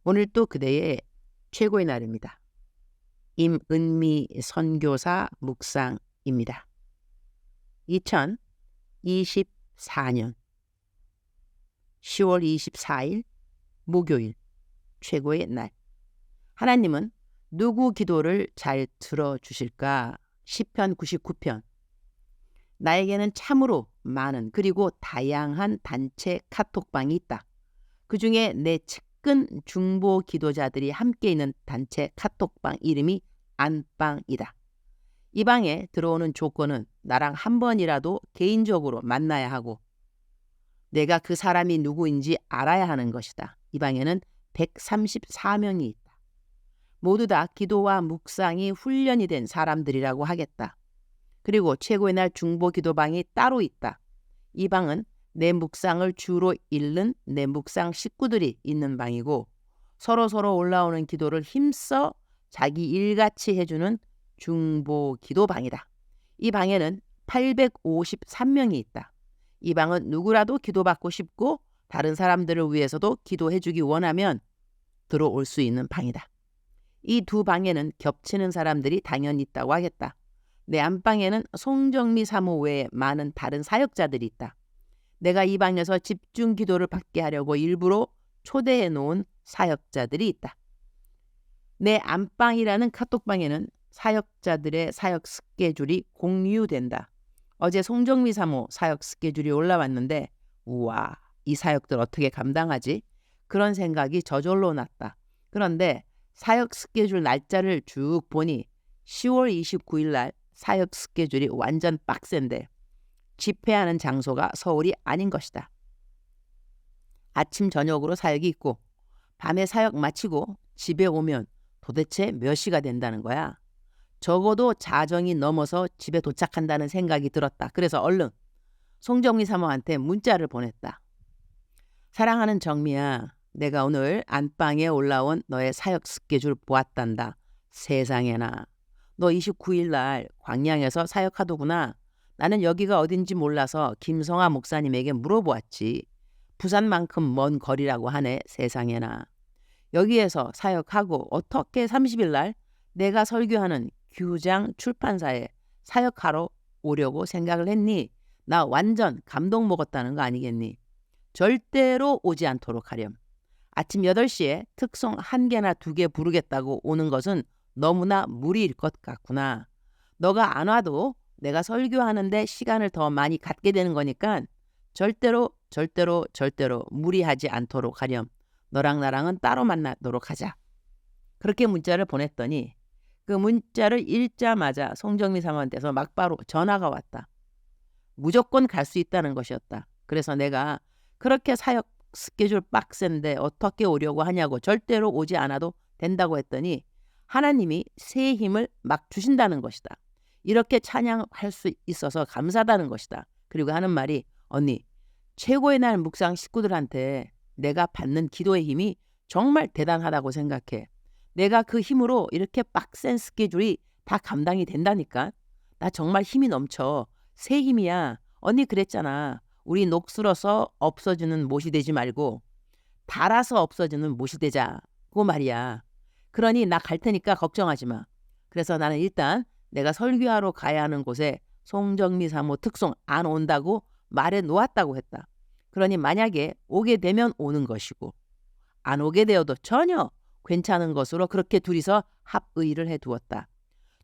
오늘 또 그대의 최고의 날입니다. 임은미 선교사 묵상입니다. 2024년 10월 24일 목요일 최고의 날. 하나님은 누구 기도를 잘 들어주실까? 시편 99편. 나에게는 참으로 많은 그리고 다양한 단체 카톡방이 있다. 그 중에 내 측근 중보 기도자들이 함께 있는 단체 카톡방 이름이 안방이다. 이 방에 들어오는 조건은 나랑 한 번이라도 개인적으로 만나야 하고 내가 그 사람이 누구인지 알아야 하는 것이다. 이 방에는 134명이 있다. 모두 다 기도와 묵상이 훈련이 된 사람들이라고 하겠다. 그리고 최고의 날 중보 기도방이 따로 있다. 이 방은 내 묵상을 주로 읽는 내 묵상 식구들이 있는 방이고 서로 올라오는 기도를 힘써 자기 일같이 해주는 중보 기도방이다. 이 방에는 853명이 있다. 이 방은 누구라도 기도받고 싶고 다른 사람들을 위해서도 기도해주기 원하면 들어올 수 있는 방이다. 이 두 방에는 겹치는 사람들이 당연히 있다고 하겠다. 내 안방에는 송정미 사모 외에 많은 다른 사역자들이 있다. 내가 이 방에서 집중 기도를 받게 하려고 일부러 초대해 놓은 사역자들이 있다. 내 안방이라는 카톡방에는 사역자들의 사역 스케줄이 공유된다. 어제 송정미 사모 사역 스케줄이 올라왔는데 우와, 이 사역들 어떻게 감당하지? 그런 생각이 저절로 났다. 그런데 사역 스케줄 날짜를 쭉 보니 10월 29일 날 사역 스케줄이 완전 빡센데 집회하는 장소가 서울이 아닌 것이다. 아침 저녁으로 사역이 있고 밤에 사역 마치고 집에 오면 도대체 몇 시가 된다는 거야. 적어도 자정이 넘어서 집에 도착한다는 생각이 들었다. 그래서 얼른 송정미 사모한테 문자를 보냈다. 사랑하는 정미야, 내가 오늘 안방에 올라온 너의 사역 스케줄 보았단다. 세상에나. 너 29일 날 광양에서 사역하더구나. 나는 여기가 어딘지 몰라서 김성아 목사님에게 물어보았지. 부산만큼 먼 거리라고 하네. 세상에나. 여기에서 사역하고 어떻게 30일 날 내가 설교하는 규장 출판사에 사역하러 오려고 생각을 했니? 나 완전 감동 먹었다는 거 아니겠니? 절대로 오지 않도록 하렴. 아침 8시에 특송 1개나 2개 부르겠다고 오는 것은 너무나 무리일 것 같구나. 너가 안 와도 내가 설교하는데 시간을 더 많이 갖게 되는 거니까 절대로 무리하지 않도록 하렴. 너랑 나랑은 따로 만나도록 하자. 그렇게 문자를 보냈더니 그 문자를 읽자마자 송정미 사모한테서 막바로 전화가 왔다. 무조건 갈 수 있다는 것이었다. 그래서 내가 그렇게 사역 스케줄 빡센데 어떻게 오려고 하냐고 절대로 오지 않아도 된다고 했더니 하나님이 새 힘을 막 주신다는 것이다. 이렇게 찬양할 수 있어서 감사하다는 것이다. 그리고 하는 말이 언니, 최고의 날 묵상 식구들한테 내가 받는 기도의 힘이 정말 대단하다고 생각해. 내가 그 힘으로 이렇게 빡센 스케줄이 다 감당이 된다니까. 나 정말 힘이 넘쳐. 새 힘이야. 언니 그랬잖아. 우리 녹슬어서 없어지는 못이 되지 말고 달아서 없어지는 못이 되자고 말이야. 그러니 나 갈 테니까 걱정하지 마. 그래서 나는 일단 내가 설교하러 가야 하는 곳에 송정미 사모 특송 안 온다고 말해 놓았다고 했다. 그러니 만약에 오게 되면 오는 것이고 안 오게 되어도 전혀 괜찮은 것으로 그렇게 둘이서 합의를 해두었다.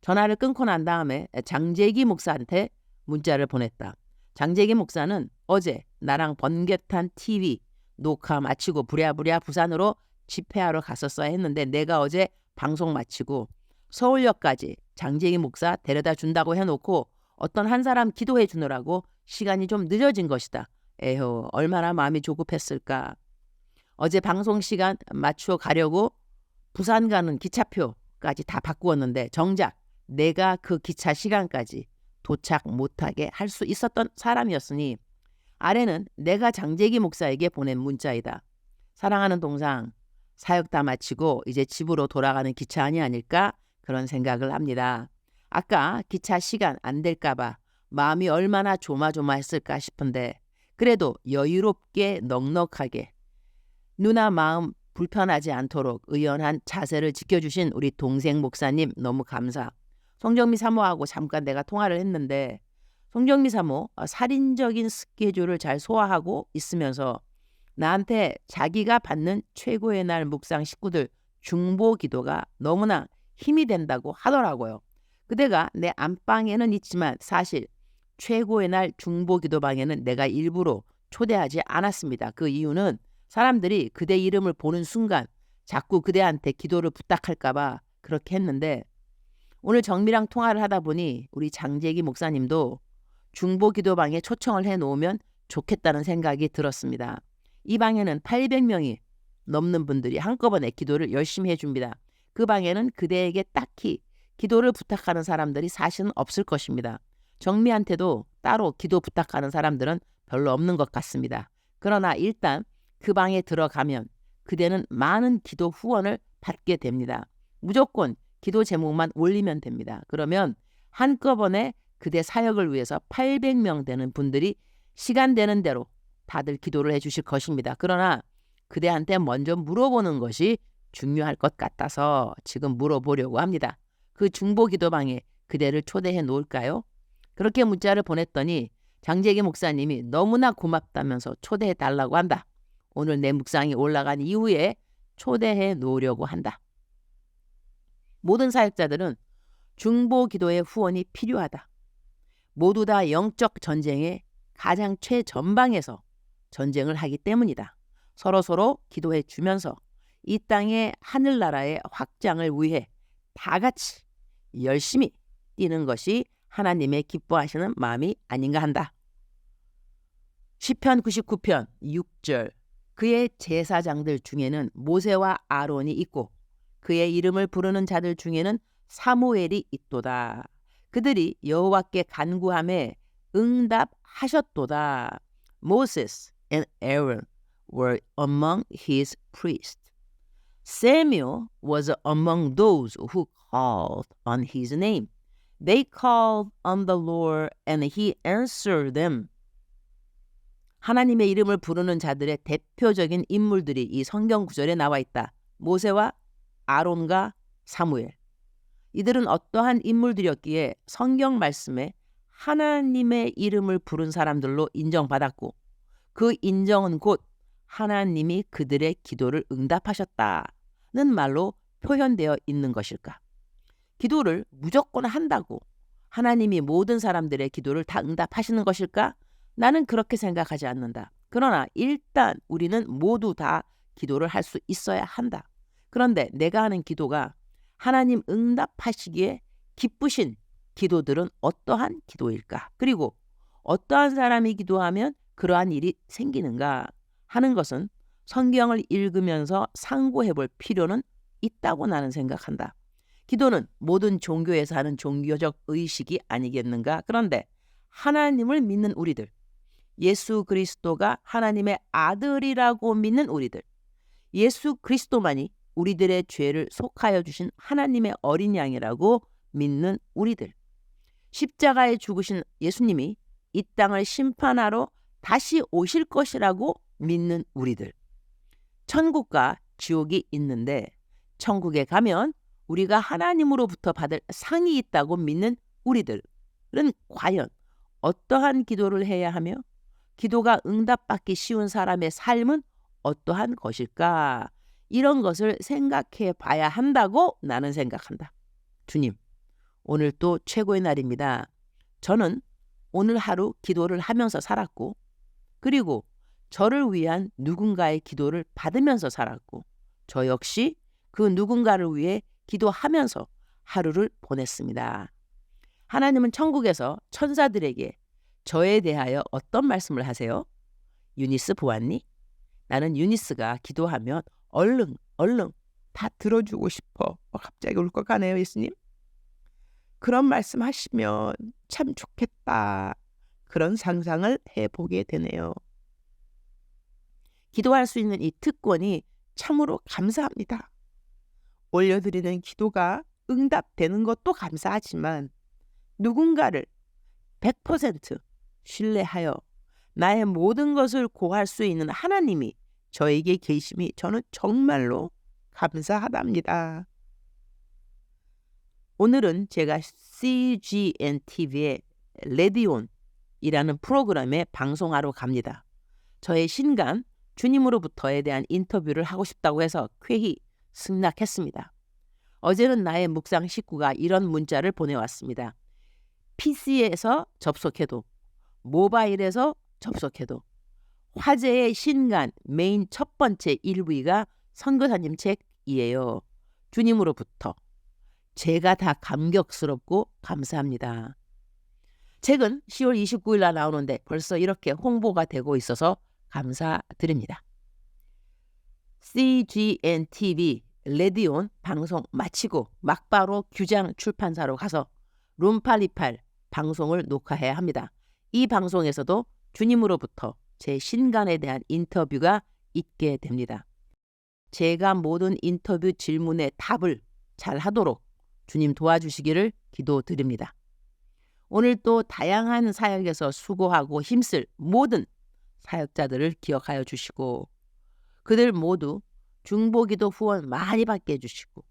전화를 끊고 난 다음에 장재기 목사한테 문자를 보냈다. 장재기 목사는 어제 나랑 번개탄 TV 녹화 마치고 부랴부랴 부산으로 집회하러 갔었어야 했는데 내가 어제 방송 마치고 서울역까지 장재기 목사 데려다 준다고 해놓고 어떤 한 사람 기도해 주느라고 시간이 좀 늦어진 것이다. 에휴, 얼마나 마음이 조급했을까. 어제 방송 시간 맞추어 가려고 부산 가는 기차표까지 다 바꾸었는데 정작 내가 그 기차 시간까지 도착 못하게 할 수 있었던 사람이었으니 아래는 내가 장재기 목사에게 보낸 문자이다. 사랑하는 동상, 사역 다 마치고 이제 집으로 돌아가는 기차 안이 아닐까 그런 생각을 합니다. 아까 기차 시간 안 될까 봐 마음이 얼마나 조마조마했을까 싶은데 그래도 여유롭게 넉넉하게 누나 마음 불편하지 않도록 의연한 자세를 지켜주신 우리 동생 목사님 너무 감사. 송정미 사모하고 잠깐 내가 통화를 했는데 송정미 사모 살인적인 스케줄을 잘 소화하고 있으면서 나한테 자기가 받는 최고의 날 묵상 식구들 중보 기도가 너무나 힘이 된다고 하더라고요. 그대가 내 안방에는 있지만 사실 최고의 날 중보 기도방에는 내가 일부러 초대하지 않았습니다. 그 이유는 사람들이 그대 이름을 보는 순간 자꾸 그대한테 기도를 부탁할까 봐 그렇게 했는데 오늘 정미랑 통화를 하다 보니 우리 장재기 목사님도 중보 기도방에 초청을 해놓으면 좋겠다는 생각이 들었습니다. 이 방에는 800명이 넘는 분들이 한꺼번에 기도를 열심히 해줍니다. 그 방에는 그대에게 딱히 기도를 부탁하는 사람들이 사실은 없을 것입니다. 정미한테도 따로 기도 부탁하는 사람들은 별로 없는 것 같습니다. 그러나 일단 그 방에 들어가면 그대는 많은 기도 후원을 받게 됩니다. 무조건 기도 제목만 올리면 됩니다. 그러면 한꺼번에 그대 사역을 위해서 800명 되는 분들이 시간 되는 대로 다들 기도를 해주실 것입니다. 그러나 그대한테 먼저 물어보는 것이 중요할 것 같아서 지금 물어보려고 합니다. 그 중보 기도방에 그대를 초대해 놓을까요? 그렇게 문자를 보냈더니 장재기 목사님이 너무나 고맙다면서 초대해 달라고 한다. 오늘 내 묵상이 올라간 이후에 초대해 놓으려고 한다. 모든 사역자들은 중보 기도의 후원이 필요하다. 모두 다 영적 전쟁의 가장 최전방에서 전쟁을 하기 때문이다. 서로 기도해 주면서 이 땅의 하늘나라의 확장을 위해 다 같이 열심히 뛰는 것이 하나님의 기뻐하시는 마음이 아닌가 한다. 시편 99편 6절 그의 제사장들 중에는 모세와 아론이 있고 그의 이름을 부르는 자들 중에는 사무엘이 있도다. 그들이 여호와께 간구함에 응답하셨도다. Moses and Aaron were among his priests. Samuel was among those who called on his name. They called on the Lord and he answered them. 하나님의 이름을 부르는 자들의 대표적인 인물들이 이 성경 구절에 나와 있다. 모세와 아론과 사무엘. 이들은 어떠한 인물들이었기에 성경 말씀에 하나님의 이름을 부른 사람들로 인정받았고 그 인정은 곧 하나님이 그들의 기도를 응답하셨다는 말로 표현되어 있는 것일까? 기도를 무조건 한다고 하나님이 모든 사람들의 기도를 다 응답하시는 것일까? 나는 그렇게 생각하지 않는다. 그러나 일단 우리는 모두 다 기도를 할 수 있어야 한다. 그런데 내가 하는 기도가 하나님 응답하시기에 기쁘신 기도들은 어떠한 기도일까? 그리고 어떠한 사람이 기도하면 그러한 일이 생기는가 하는 것은 성경을 읽으면서 상고해 볼 필요는 있다고 나는 생각한다. 기도는 모든 종교에서 하는 종교적 의식이 아니겠는가? 그런데 하나님을 믿는 우리들, 예수 그리스도가 하나님의 아들이라고 믿는 우리들, 예수 그리스도만이 우리들의 죄를 속하여 주신 하나님의 어린 양이라고 믿는 우리들, 십자가에 죽으신 예수님이 이 땅을 심판하러 다시 오실 것이라고 믿는 우리들, 천국과 지옥이 있는데 천국에 가면 우리가 하나님으로부터 받을 상이 있다고 믿는 우리들은 과연 어떠한 기도를 해야 하며 기도가 응답받기 쉬운 사람의 삶은 어떠한 것일까? 이런 것을 생각해 봐야 한다고 나는 생각한다. 주님, 오늘 또 최고의 날입니다. 저는 오늘 하루 기도를 하면서 살았고 그리고 저를 위한 누군가의 기도를 받으면서 살았고 저 역시 그 누군가를 위해 기도하면서 하루를 보냈습니다. 하나님은 천국에서 천사들에게 저에 대하여 어떤 말씀을 하세요? 유니스 보았니? 나는 유니스가 기도하면 얼른 다 들어주고 싶어. 갑자기 울컥하네요, 예수님. 그런 말씀 하시면 참 좋겠다. 그런 상상을 해보게 되네요. 기도할 수 있는 이 특권이 참으로 감사합니다. 올려드리는 기도가 응답되는 것도 감사하지만 누군가를 100% 신뢰하여 나의 모든 것을 고할 수 있는 하나님이 저에게 계심이 저는 정말로 감사하답니다. 오늘은 제가 CGN TV의 레디온이라는 프로그램에 방송하러 갑니다. 저의 신간 주님으로부터에 대한 인터뷰를 하고 싶다고 해서 쾌히 승낙했습니다. 어제는 나의 묵상 식구가 이런 문자를 보내왔습니다. PC에서 접속해도, 모바일에서 접속해도 화제의 신간 메인 첫 번째 1위가 선교사님 책이에요. 주님으로부터. 제가 다 감격스럽고 감사합니다. 책은 10월 29일 날 나오는데 벌써 이렇게 홍보가 되고 있어서 감사드립니다. CGN TV 레디온 방송 마치고 막바로 규장 출판사로 가서 룸828 방송을 녹화해야 합니다. 이 방송에서도 주님으로부터 제 신간에 대한 인터뷰가 있게 됩니다. 제가 모든 인터뷰 질문에 답을 잘 하도록 주님 도와주시기를 기도드립니다. 오늘 또 다양한 사역에서 수고하고 힘쓸 모든 사역자들을 기억하여 주시고 그들 모두 중보기도 후원 많이 받게 해주시고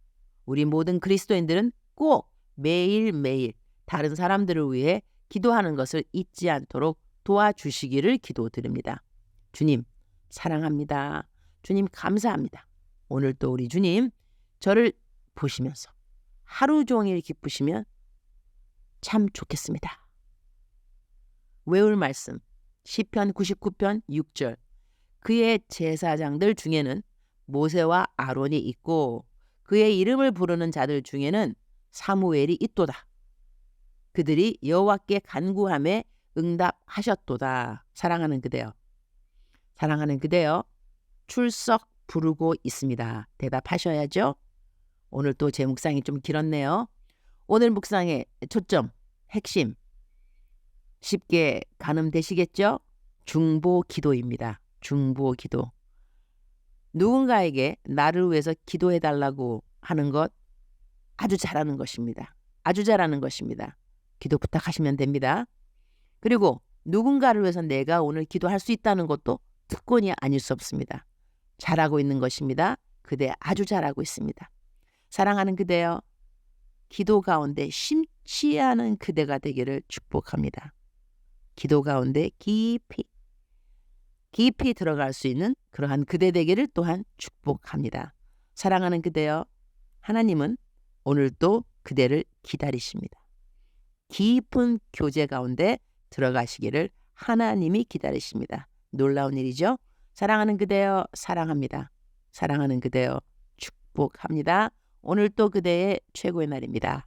우리 모든 그리스도인들은 꼭 매일매일 다른 사람들을 위해 기도하는 것을 잊지 않도록 도와주시기를 기도드립니다. 주님 사랑합니다. 주님 감사합니다. 오늘 또 우리 주님 저를 보시면서 하루 종일 기쁘시면 참 좋겠습니다. 외울 말씀 시편 99편 6절 그의 제사장들 중에는 모세와 아론이 있고 그의 이름을 부르는 자들 중에는 사무엘이 있도다. 그들이 여호와께 간구함에 응답하셨도다. 사랑하는 그대여. 사랑하는 그대여. 출석 부르고 있습니다. 대답하셔야죠. 오늘 또 제 묵상이 좀 길었네요. 오늘 묵상의 초점, 핵심 쉽게 가늠되시겠죠? 중보 기도입니다. 중보 기도. 누군가에게 나를 위해서 기도해달라고 하는 것 아주 잘하는 것입니다. 아주 잘하는 것입니다. 기도 부탁하시면 됩니다. 그리고 누군가를 위해서 내가 오늘 기도할 수 있다는 것도 특권이 아닐 수 없습니다. 잘하고 있는 것입니다. 그대 아주 잘하고 있습니다. 사랑하는 그대여, 기도 가운데 심취 않은 그대가 되기를 축복합니다. 기도 가운데 깊이 들어갈 수 있는 그러한 그대 되기를 또한 축복합니다. 사랑하는 그대여, 하나님은 오늘도 그대를 기다리십니다. 깊은 교제 가운데 들어가시기를 하나님이 기다리십니다. 놀라운 일이죠. 사랑하는 그대여 사랑합니다. 사랑하는 그대여 축복합니다. 오늘 또 그대의 최고의 날입니다.